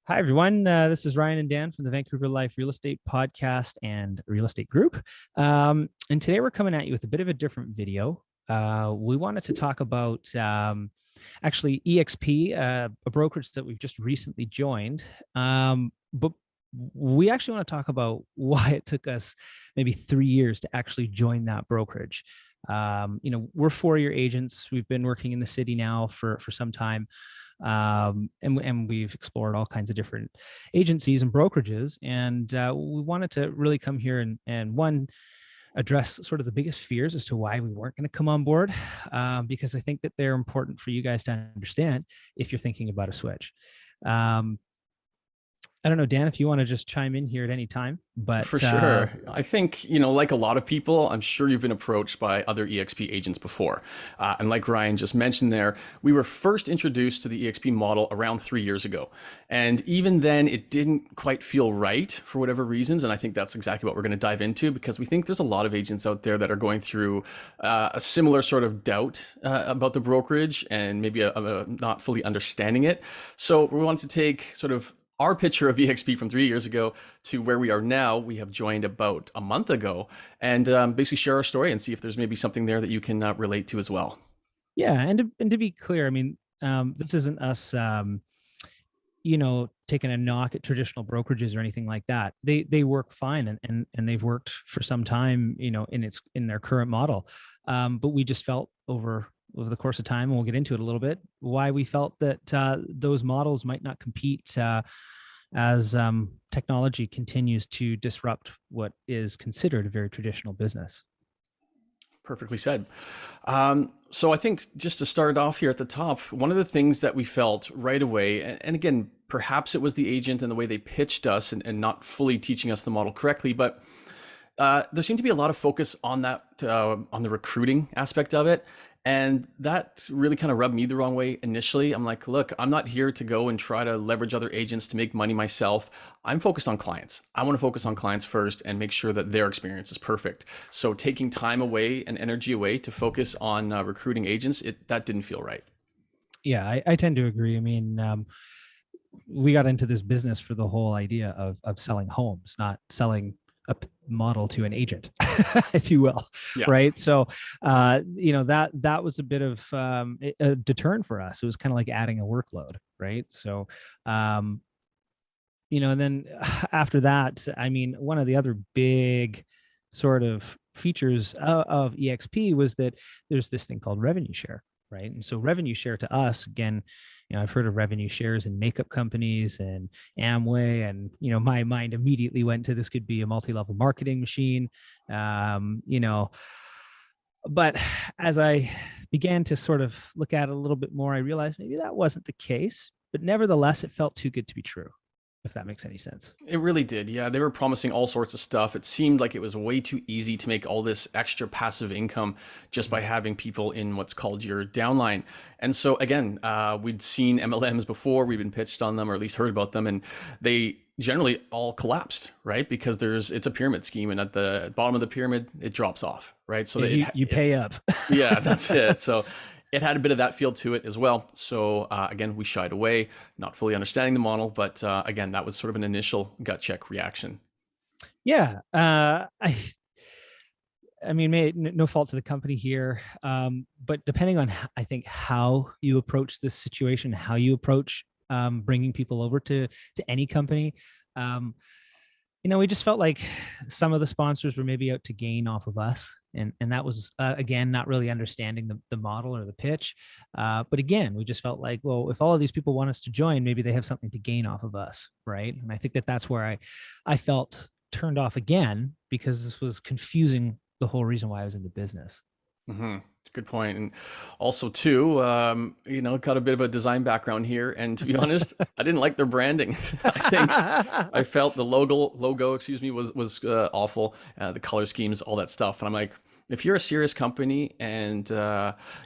Hi, everyone. This is Ryan and Dan from the Vancouver Life Real Estate Podcast and Real Estate Group. And today we're coming at you with a bit of a different video. We wanted to talk about actually eXp, a brokerage that we've just recently joined. But we actually want to talk about why it took us maybe 3 years to actually join that brokerage. We're 4-year agents. We've been working in the city now for some time. And we've explored all kinds of different agencies and brokerages. And we wanted to really come here and one, address sort of the biggest fears as to why we weren't going to come on board, because I think that they're important for you guys to understand if you're thinking about a switch. I don't know, Dan, if you want to just chime in here at any time, but For sure. I think, like a lot of people, I'm sure you've been approached by other eXp agents before. And like Ryan just mentioned there, we were first introduced to the eXp model around 3 years ago. And even then, it didn't quite feel right for whatever reasons. And I think that's exactly what we're going to dive into, because we think there's a lot of agents out there that are going through a similar sort of doubt about the brokerage and maybe not fully understanding it. So we wanted to take sort of our picture of eXp from 3 years ago to where we are now. We have joined about a month ago, and basically share our story and see if there's maybe something there that you can relate to as well. yeah, and to be clear, I mean, this isn't us, taking a knock at traditional brokerages or anything like that. They work fine, and they've worked for some time, in their current model. But we just felt over the course of time, and we'll get into it a little bit, why we felt that those models might not compete as technology continues to disrupt what is considered a very traditional business. Perfectly said. So I think just to start off here at the top, one of the things that we felt right away, and again, perhaps it was the agent and the way they pitched us and not fully teaching us the model correctly, but there seemed to be a lot of focus on that, on the recruiting aspect of it. And that really kind of rubbed me the wrong way initially. I'm like, look, I'm not here to go and try to leverage other agents to make money myself. I'm focused on clients. I want to focus on clients first and make sure that their experience is perfect. So taking time away and energy away to focus on recruiting agents, that didn't feel right. Yeah, I tend to agree. I mean, we got into this business for the whole idea of selling homes, not selling a model to an agent, if you will. Yeah. Right. So, that was a bit of a deterrent for us. It was kind of like adding a workload. Right. So, and then after that, I mean, one of the other big sort of features of eXp was that there's this thing called revenue share. Right. And so revenue share to us, again, I've heard of revenue shares in makeup companies and Amway, and, my mind immediately went to this could be a multi-level marketing machine. But as I began to sort of look at it a little bit more, I realized maybe that wasn't the case, but nevertheless, it felt too good to be true, if that makes any sense. It really did. Yeah, they were promising all sorts of stuff. It seemed like it was way too easy to make all this extra passive income just by having people in what's called your downline. And so again, we'd seen MLMs before, we've been pitched on them or at least heard about them, and they generally all collapsed, right? Because it's a pyramid scheme, and at the bottom of the pyramid, it drops off, right? So you pay up. Yeah, that's it. So it had a bit of that feel to it as well. So again, we shied away, not fully understanding the model, but again, that was sort of an initial gut check reaction. Yeah. I mean, no fault to the company here, but depending on, I think, how you approach this situation, how you approach bringing people over to any company, we just felt like some of the sponsors were maybe out to gain off of us. And that was, again, not really understanding the model or the pitch. But again, we just felt like, well, if all of these people want us to join, maybe they have something to gain off of us, right? And I think that's where I felt turned off again, because this was confusing the whole reason why I was in the business. Mm-hmm. Good point. And also too, got a bit of a design background here. And to be honest, I didn't like their branding. I felt the logo, was awful. The color schemes, all that stuff. And I'm like, if you're a serious company and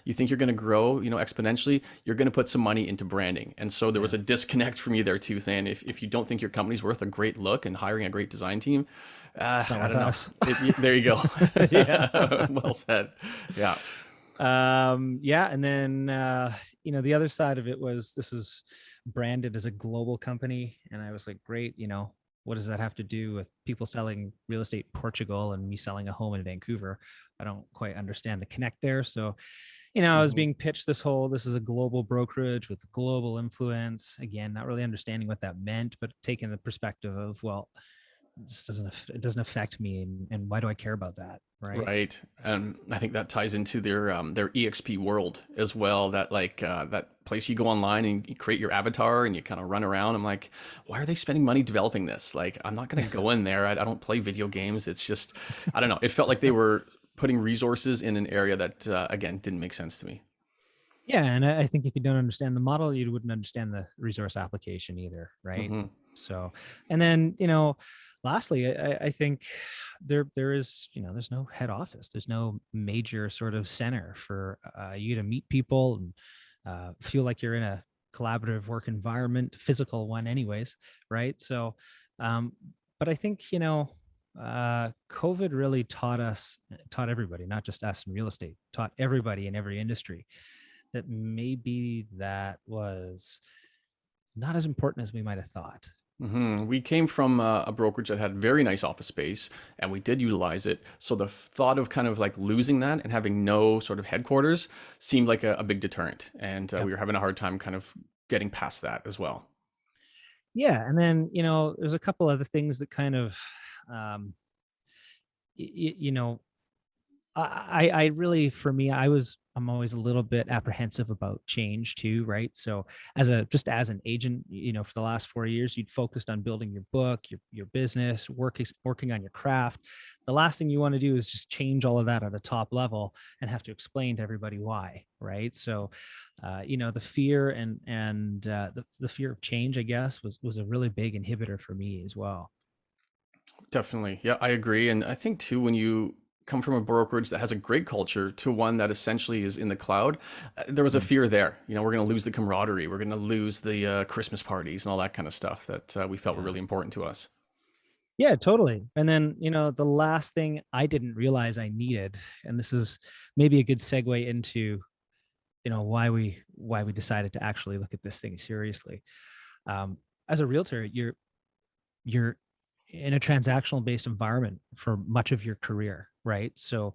you think you're going to grow, exponentially, you're going to put some money into branding. And so there was a disconnect for me there too, saying if you don't think your company's worth a great look and hiring a great design team, I don't know. There you go. Yeah. Well said. Yeah. And then the other side of it was, this is branded as a global company. And I was like, great, what does that have to do with people selling real estate in Portugal and me selling a home in Vancouver? I don't quite understand the connect there. So, I was Mhm. being pitched this is a global brokerage with global influence. Again, not really understanding what that meant, but taking the perspective of, well, it doesn't affect me, and why do I care about that, right? Right. And I think that ties into their eXp world as well. That that place you go online and you create your avatar and you kind of run around. I'm like, why are they spending money developing this? Like, I'm not going to go in there. I don't play video games. It's just, I don't know. It felt like they were putting resources in an area that, again, didn't make sense to me. Yeah, and I think if you don't understand the model, you wouldn't understand the resource application either, right? Hmm. So, and then lastly, I think there is there's no head office, there's no major sort of center for you to meet people and feel like you're in a collaborative work environment, physical one, anyways, right? So, um, but I think COVID really taught everybody, not just us in real estate, taught everybody in every industry that maybe that was not as important as we might have thought. We came from a brokerage that had very nice office space, and we did utilize it. So the thought of kind of like losing that and having no sort of headquarters seemed like a big deterrent, and Yep. we were having a hard time kind of getting past that as well. Yeah. And then, there's a couple other things that kind of, um, you know, I really, for me, I'm always a little bit apprehensive about change too, right? So just as an agent, for the last 4 years, you'd focused on building your book, your business, working on your craft. The last thing you want to do is just change all of that at a top level and have to explain to everybody why, right? So, the fear and the fear of change, I guess, was a really big inhibitor for me as well. Definitely. Yeah, I agree. And I think too, when you come from a brokerage that has a great culture to one that essentially is in the cloud, there was a Mm. fear there. We're going to lose the camaraderie. We're going to lose the Christmas parties and all that kind of stuff that we felt were Yeah. really important to us. Yeah, totally. And then, the last thing I didn't realize I needed, and this is maybe a good segue into, why we decided to actually look at this thing seriously. As a realtor, you're in a transactional based environment for much of your career, right? So,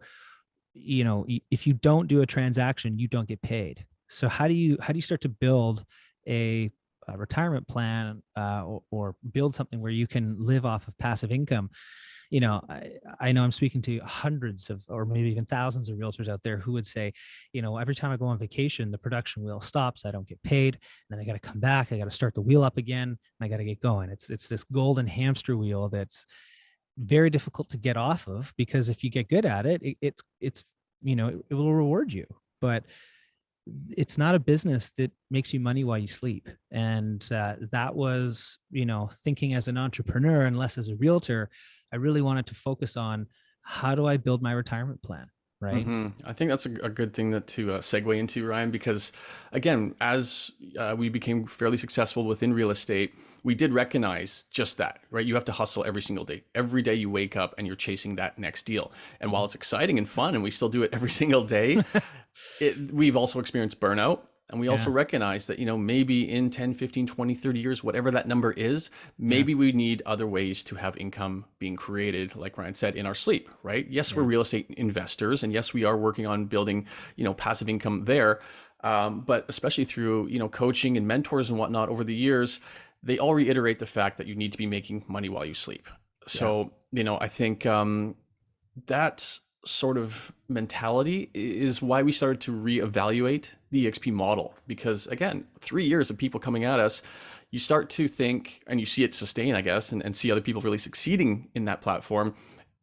if you don't do a transaction, you don't get paid. So how do you start to build a retirement plan or build something where you can live off of passive income? I know I'm speaking to hundreds of, or maybe even thousands of realtors out there who would say, every time I go on vacation, the production wheel stops. I don't get paid. And then I got to come back. I got to start the wheel up again. And I got to get going. It's this golden hamster wheel that's very difficult to get off of, because if you get good at it, it's it will reward you. But it's not a business that makes you money while you sleep. And that was, thinking as an entrepreneur and less as a realtor, I really wanted to focus on, how do I build my retirement plan? Right. I think that's a good thing to segue into, Ryan, because again, as we became fairly successful within real estate, we did recognize just that, right? You have to hustle every single day. Every day you wake up and you're chasing that next deal. And while it's exciting and fun, and we still do it every single day, we've also experienced burnout. And we also Yeah. recognize that, maybe in 10, 15, 20, 30 years, whatever that number is, Yeah. maybe we need other ways to have income being created, like Ryan said, in our sleep, right? Yes, we're Yeah. real estate investors. And yes, we are working on building, passive income there. But especially through, coaching and mentors and whatnot over the years, they all reiterate the fact that you need to be making money while you sleep. Yeah. So, I think that sort of mentality is why we started to reevaluate the eXp model. Because again, 3 years of people coming at us, you start to think and you see it sustain, I guess, and see other people really succeeding in that platform.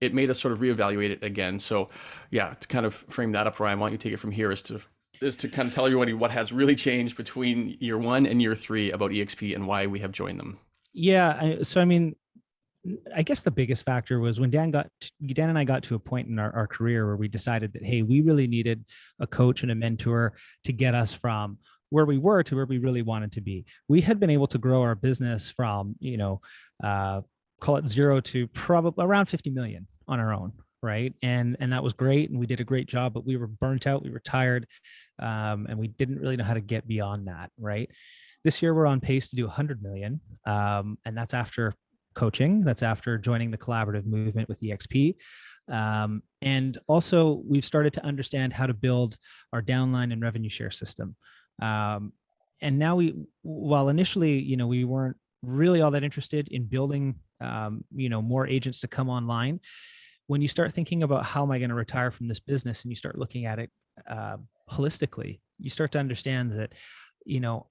It made us sort of reevaluate it again. So yeah, to kind of frame that up, Ryan, why don't you take it from here is to kind of tell everybody what has really changed between year 1 and year 3 about eXp and why we have joined them. Yeah. So, I mean, I guess the biggest factor was when Dan and I got to a point in our career where we decided that, hey, we really needed a coach and a mentor to get us from where we were to where we really wanted to be. We had been able to grow our business from, call it zero to probably around 50 million on our own. Right. And that was great. And we did a great job, but we were burnt out. We were tired. And we didn't really know how to get beyond that. Right. This year we're on pace to do 100 million. And that's after coaching. That's after joining the collaborative movement with eXp. And also we've started to understand how to build our downline and revenue share system. And now while initially, we weren't really all that interested in building, more agents to come online, when you start thinking about how am I going to retire from this business and you start looking at it holistically, you start to understand that,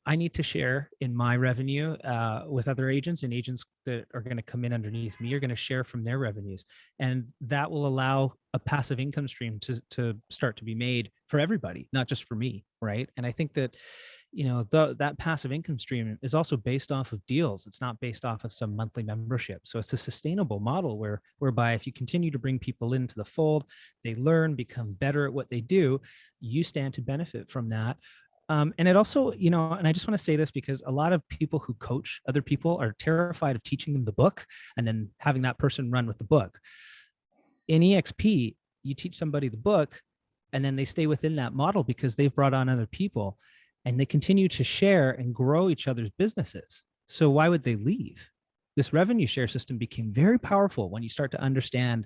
I need to share in my revenue with other agents, and agents that are going to come in underneath me are going to share from their revenues. And that will allow a passive income stream to start to be made for everybody, not just for me. Right. And I think that, that passive income stream is also based off of deals. It's not based off of some monthly membership. So it's a sustainable model whereby if you continue to bring people into the fold, they learn, become better at what they do, you stand to benefit from that. And it also, and I just want to say this because a lot of people who coach other people are terrified of teaching them the book and then having that person run with the book. In eXp, you teach somebody the book and then they stay within that model because they've brought on other people and they continue to share and grow each other's businesses. So why would they leave? This revenue share system became very powerful when you start to understand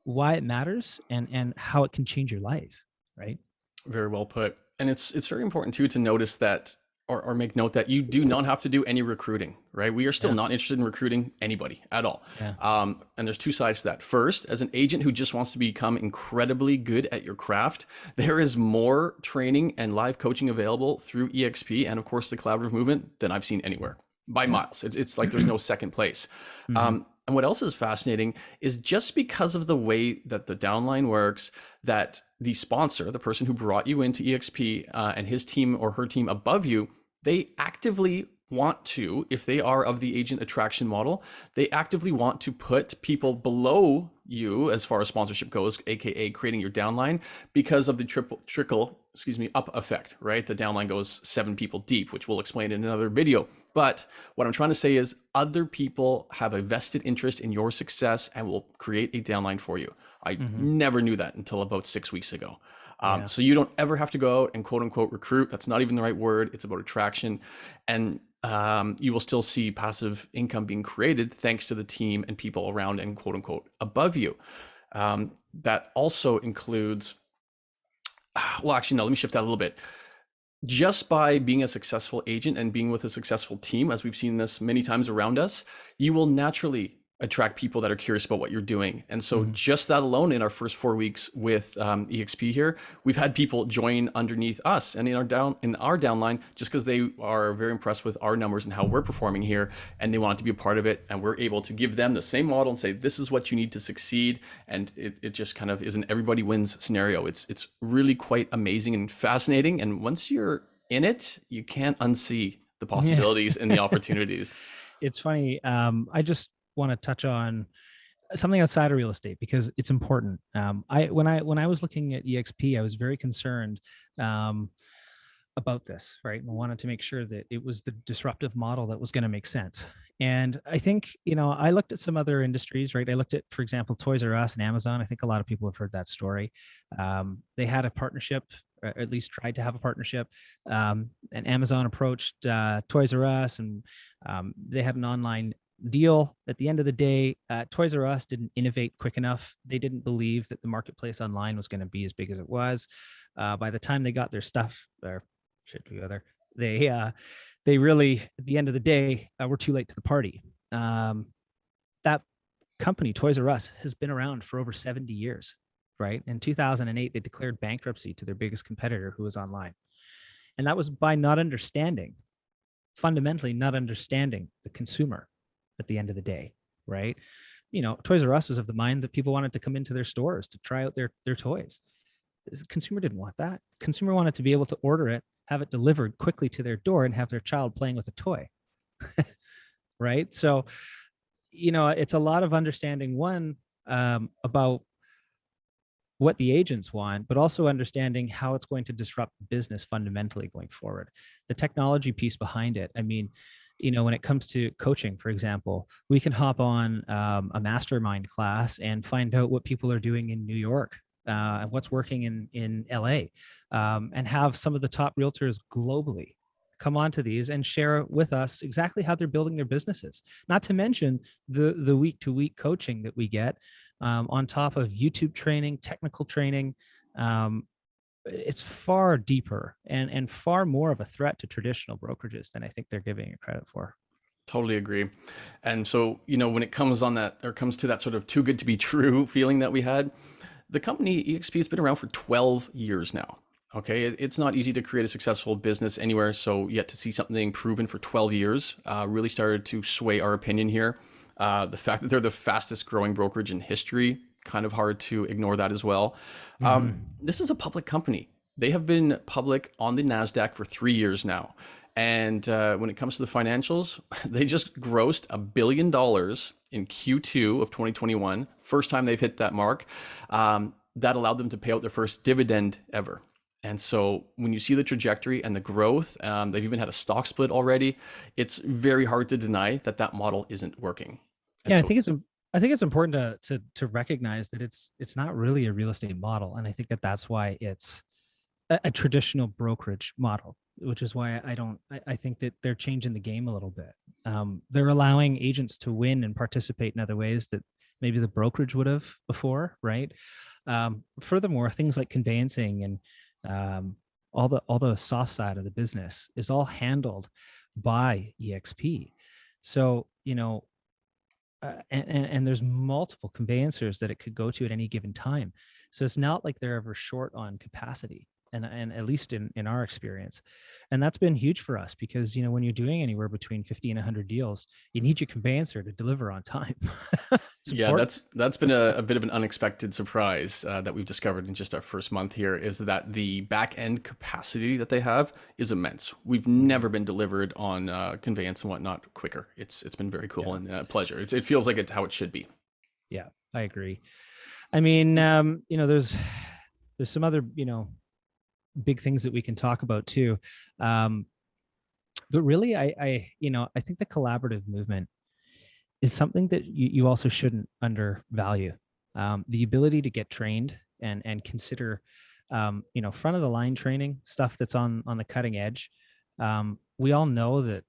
why it matters and how it can change your life, right? Very well put. And it's very important too to notice that or make note that you do not have to do any recruiting, right? We are still not interested in recruiting anybody at all. Yeah. And there's two sides to that. First, as an agent who just wants to become incredibly good at your craft, there is more training and live coaching available through eXp and of course the collaborative movement than I've seen anywhere by miles. It's like there's no second place. And what else is fascinating is just because of the way that the downline works, that the sponsor, the person who brought you into eXp and his team or her team above you, they actively want to, if they are of the agent attraction model, they actively want to put people below you as far as sponsorship goes, AKA creating your downline, because of the trickle up effect, right? The downline goes 7 people deep, which we'll explain in another video. But what I'm trying to say is other people have a vested interest in your success and will create a downline for you. I never knew that until about 6 weeks ago. So you don't ever have to go out and quote unquote recruit. That's not even the right word. It's about attraction. And you will still see passive income being created thanks to the team and people around and quote unquote above you. That also includes, well, actually, no, let me shift that a little bit. Just by being a successful agent and being with a successful team, as we've seen this many times around us, you will naturally attract people that are curious about what you're doing. And so just that alone in our first 4 weeks with eXp here, we've had people join underneath us and in our downline just because they are very impressed with our numbers and how we're performing here and they want to be a part of it. And we're able to give them the same model and say, this is what you need to succeed. And it just kind of is an everybody wins scenario. It's really quite amazing and fascinating. And once you're in it, you can't unsee the possibilities and the opportunities. It's funny. I just want to touch on something outside of real estate because it's important. When I was looking at eXp, I was very concerned about this, right? And wanted to make sure that it was the disruptive model that was going to make sense. And I think, I looked at some other industries, right? I looked at, for example, Toys R Us and Amazon. I think a lot of people have heard that story. They had a partnership, or at least tried to have a partnership. And Amazon approached Toys R Us and they had an online deal. At the end of the day, Toys R Us didn't innovate quick enough. They didn't believe that the marketplace online was going to be as big as it was. By the time they got their stuff, or shit together, they really, at the end of the day, were too late to the party. That company, Toys R Us, has been around for over 70 years, right? In 2008, they declared bankruptcy to their biggest competitor who was online. And that was by fundamentally not understanding the consumer at the end of the day, right? Toys R Us was of the mind that people wanted to come into their stores to try out their toys. The consumer didn't want that. Consumer wanted to be able to order it, have it delivered quickly to their door, and have their child playing with a toy, right? So, it's a lot of understanding, one, about what the agents want, but also understanding how it's going to disrupt business fundamentally going forward. The technology piece behind it. I mean, when it comes to coaching, for example, we can hop on a mastermind class and find out what people are doing in New York and what's working in LA, and have some of the top realtors globally come onto these and share with us exactly how they're building their businesses. Not to mention the week-to-week coaching that we get on top of YouTube training, technical training. It's far deeper and far more of a threat to traditional brokerages than I think they're giving it credit for. Totally agree. And so, when it comes to that sort of too good to be true feeling that we had, the company eXp has been around for 12 years now. Okay. It's not easy to create a successful business anywhere. So yet to see something proven for 12 years really started to sway our opinion here. The fact that they're the fastest growing brokerage in history, kind of hard to ignore that as well. This is a public company. They have been public on the NASDAQ for 3 years now. And when it comes to the financials, they just grossed $1 billion in Q2 of 2021. First time they've hit that mark. That allowed them to pay out their first dividend ever. And so when you see the trajectory and the growth, they've even had a stock split already. It's very hard to deny that that model isn't working. And Yeah, so I think it's important to recognize that it's not really a real estate model, and I think that's why it's a traditional brokerage model, which is why I think that they're changing the game a little bit. They're allowing agents to win and participate in other ways that maybe the brokerage would have before, right? Furthermore, things like conveyancing and all the soft side of the business is all handled by eXp. So, and there's multiple conveyancers that it could go to at any given time. So it's not like they're ever short on capacity. And at least in our experience, and that's been huge for us because when you're doing anywhere between 50 and 100 deals, you need your conveyancer to deliver on time. yeah, that's been a bit of an unexpected surprise that we've discovered in just our first month here, is that the back end capacity that they have is immense. We've never been delivered on conveyance and whatnot quicker. It's been very cool and a pleasure. It feels like how it should be. Yeah, I agree. I mean, there's some other big things that we can talk about too. But really, I think the collaborative movement is something that you also shouldn't undervalue. The ability to get trained and consider, front of the line training stuff that's on the cutting edge. We all know that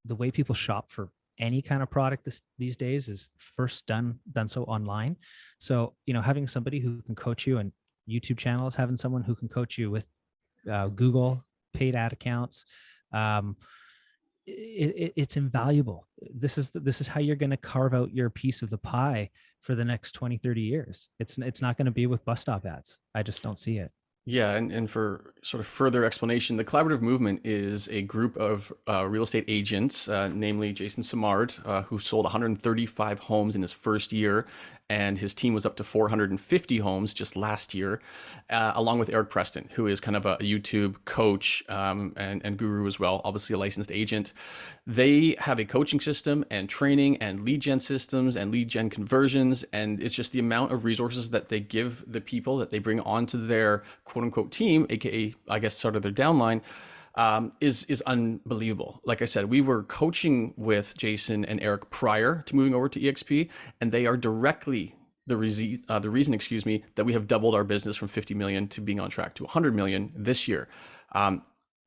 the way people shop for any kind of product these days is first done so online. So, having somebody who can coach you and YouTube channels, having someone who can coach you with Google paid ad accounts, it's invaluable. This is how you're going to carve out your piece of the pie for the next 20, 30 years. It's not going to be with bus stop ads. I just don't see it. Yeah, and for sort of further explanation, the collaborative movement is a group of real estate agents, namely Jason Simard, who sold 135 homes in his first year, and his team was up to 450 homes just last year, along with Eric Preston, who is kind of a YouTube coach and guru as well, obviously a licensed agent. They have a coaching system and training and lead gen systems and lead gen conversions, and it's just the amount of resources that they give the people that they bring onto their quote unquote team, aka I guess sort of their downline, is unbelievable. Like I said, we were coaching with Jason and Eric prior to moving over to eXp, and they are directly the reason, that we have doubled our business from 50 million to being on track to 100 million this year.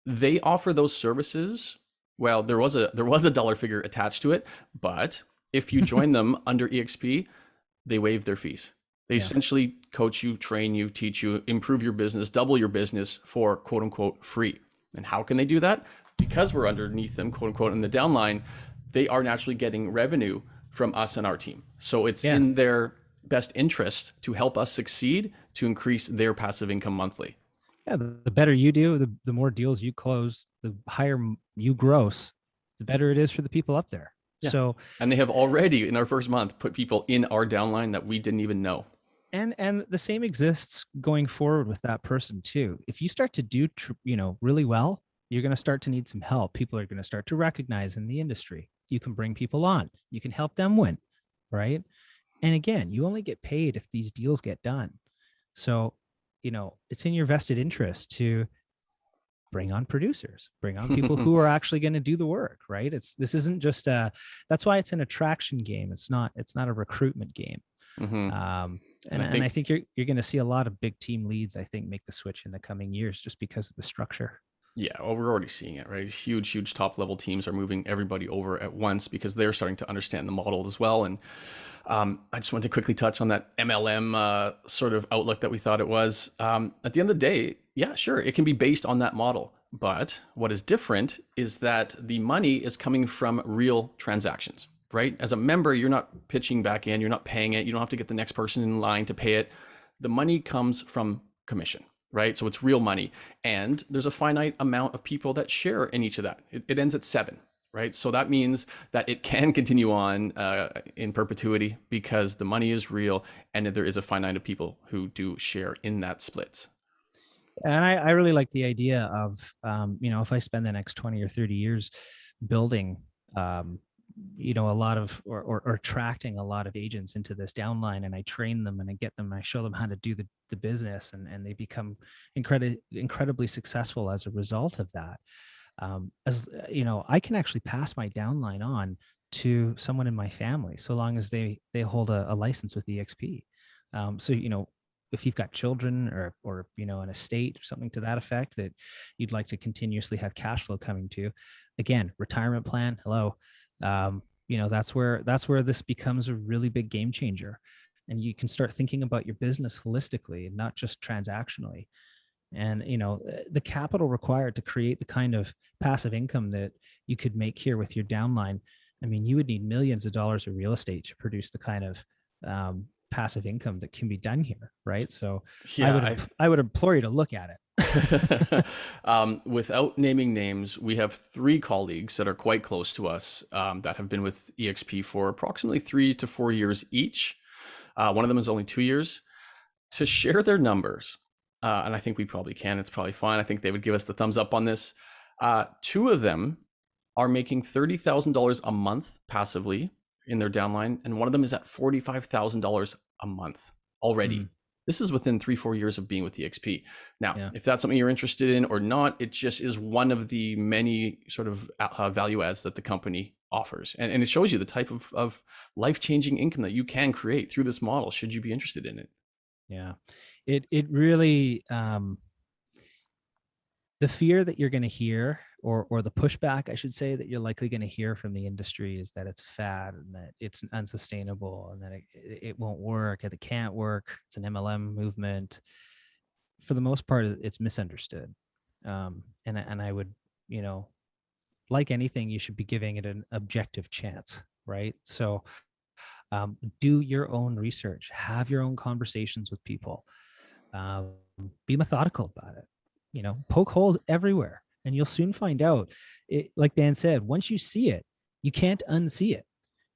They offer those services. Well, there was a dollar figure attached to it, but if you join them under eXp, they waive their fees. They essentially coach you, train you, teach you, improve your business, double your business for quote unquote free. And how can they do that? Because we're underneath them, quote unquote, in the downline, they are naturally getting revenue from us and our team. So it's in their best interest to help us succeed, to increase their passive income monthly. Yeah, the better you do, the more deals you close, the higher you gross, the better it is for the people up there. Yeah. So, and they have already in our first month put people in our downline that we didn't even know. And the same exists going forward with that person too. If you start to do, really well, you're going to start to need some help. People are going to start to recognize in the industry. You can bring people on. You can help them win, right? And again, you only get paid if these deals get done. So, it's in your vested interest to bring on producers, bring on people who are actually going to do the work, right? This isn't just that's why it's an attraction game. It's not a recruitment game. Mm-hmm. And I think you're going to see a lot of big team leads, I think, make the switch in the coming years just because of the structure. Yeah, well, we're already seeing it, right? Huge top level teams are moving everybody over at once because they're starting to understand the model as well. And I just want to quickly touch on that MLM sort of outlook that we thought it was. At the end of the day, yeah, sure, it can be based on that model. But what is different is that the money is coming from real transactions, right? As a member, you're not pitching back in, you're not paying it, you don't have to get the next person in line to pay it. The money comes from commission, right? So it's real money. And there's a finite amount of people that share in each of that. It ends at 7, right? So that means that it can continue on in perpetuity because the money is real and there is a finite of people who do share in that splits. And I really like the idea of, if I spend the next 20 or 30 years building, a lot of, or attracting a lot of agents into this downline, and I train them and I get them, and I show them how to do the business, and they become incredibly successful as a result of that. I can actually pass my downline on to someone in my family, so long as they hold a license with eXp. So, if you've got children or an estate or something to that effect that you'd like to continuously have cash flow coming to, again, retirement plan, hello. That's where this becomes a really big game changer. And you can start thinking about your business holistically and not just transactionally. And the capital required to create the kind of passive income that you could make here with your downline, I mean, you would need millions of dollars of real estate to produce the kind of passive income that can be done here, right? So Yeah, I would implore you to look at it. Without naming names, we have 3 colleagues that are quite close to us that have been with eXp for approximately 3 to 4 years each. One of them is only 2 years. To share their numbers, and I think we probably can, it's probably fine. I think they would give us the thumbs up on this. 2 of them are making $30,000 a month passively in their downline, and one of them is at $45,000 a month already. This is within 3-4 years of being with eXp. Now, if that's something you're interested in or not, it just is one of the many sort of value adds that the company offers. And it shows you the type of life-changing income that you can create through this model, should you be interested in it. Yeah, it really, the fear that you're going to hear, or the pushback, I should say, that you're likely going to hear from the industry is that it's fad and that it's unsustainable and that it won't work, and it can't work. It's an MLM movement. For the most part, it's misunderstood. And I would, like anything, you should be giving it an objective chance, right? So do your own research, have your own conversations with people, be methodical about it. Poke holes everywhere, and you'll soon find out. Like Dan said, once you see it, you can't unsee it.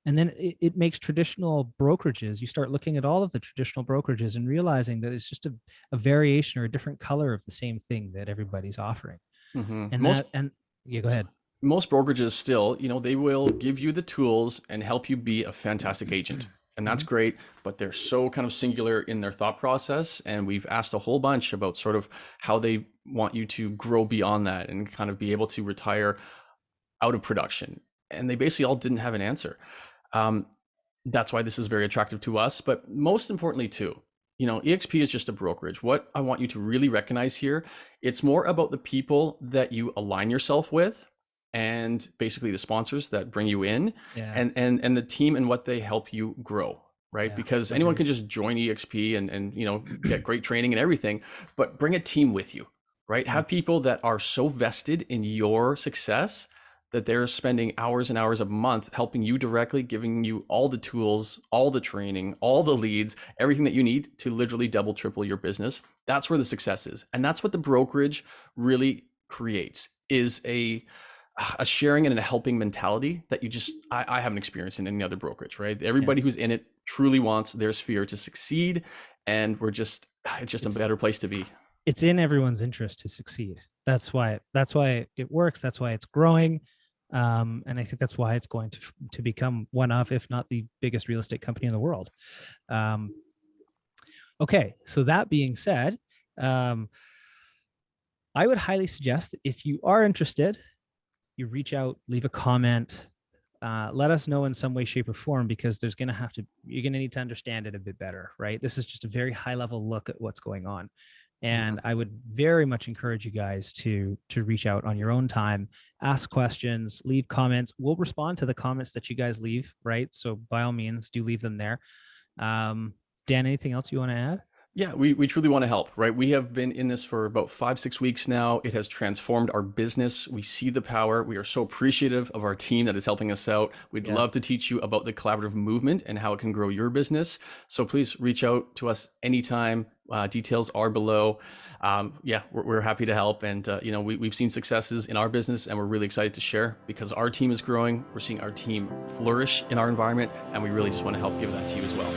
And then it makes traditional brokerages, you start looking at all of the traditional brokerages and realizing that it's just a variation or a different color of the same thing that everybody's offering. And yeah, go ahead. Most brokerages still, they will give you the tools and help you be a fantastic agent. And that's great, but they're so kind of singular in their thought process. And we've asked a whole bunch about sort of how they want you to grow beyond that and kind of be able to retire out of production. And they basically all didn't have an answer. That's why this is very attractive to us. But most importantly too, eXp is just a brokerage. What I want you to really recognize here, it's more about the people that you align yourself with, and basically the sponsors that bring you in, and the team and what they help you grow, right? Because anyone can just join eXp and get great training and everything, but bring a team with you, right? Have people that are so vested in your success that they're spending hours and hours a month helping you directly, giving you all the tools, all the training, all the leads, everything that you need to literally double, triple your business. That's where the success is. And that's what the brokerage really creates, is a sharing and a helping mentality that I haven't experienced in any other brokerage, right? Everybody who's in it truly wants their sphere to succeed. And it's just a better place to be. It's in everyone's interest to succeed. That's why it works. That's why it's growing. And I think that's why it's going to become one of, if not the biggest real estate company in the world. Okay. So that being said, I would highly suggest that if you are interested, you reach out, leave a comment, let us know in some way, shape, or form, because you're going to need to understand it a bit better, right? This is just a very high level look at what's going on. And I would very much encourage you guys to reach out on your own time, ask questions, leave comments. We'll respond to the comments that you guys leave, right? So by all means, do leave them there. Dan, anything else you want to add? Yeah, we truly want to help, right? We have been in this for about 5-6 weeks now. It has transformed our business. We see the power. We are so appreciative of our team that is helping us out. We'd love to teach you about the collaborative movement and how it can grow your business. So please reach out to us anytime. Details are below. We're happy to help. And, we've seen successes in our business, and we're really excited to share because our team is growing. We're seeing our team flourish in our environment, and we really just want to help give that to you as well.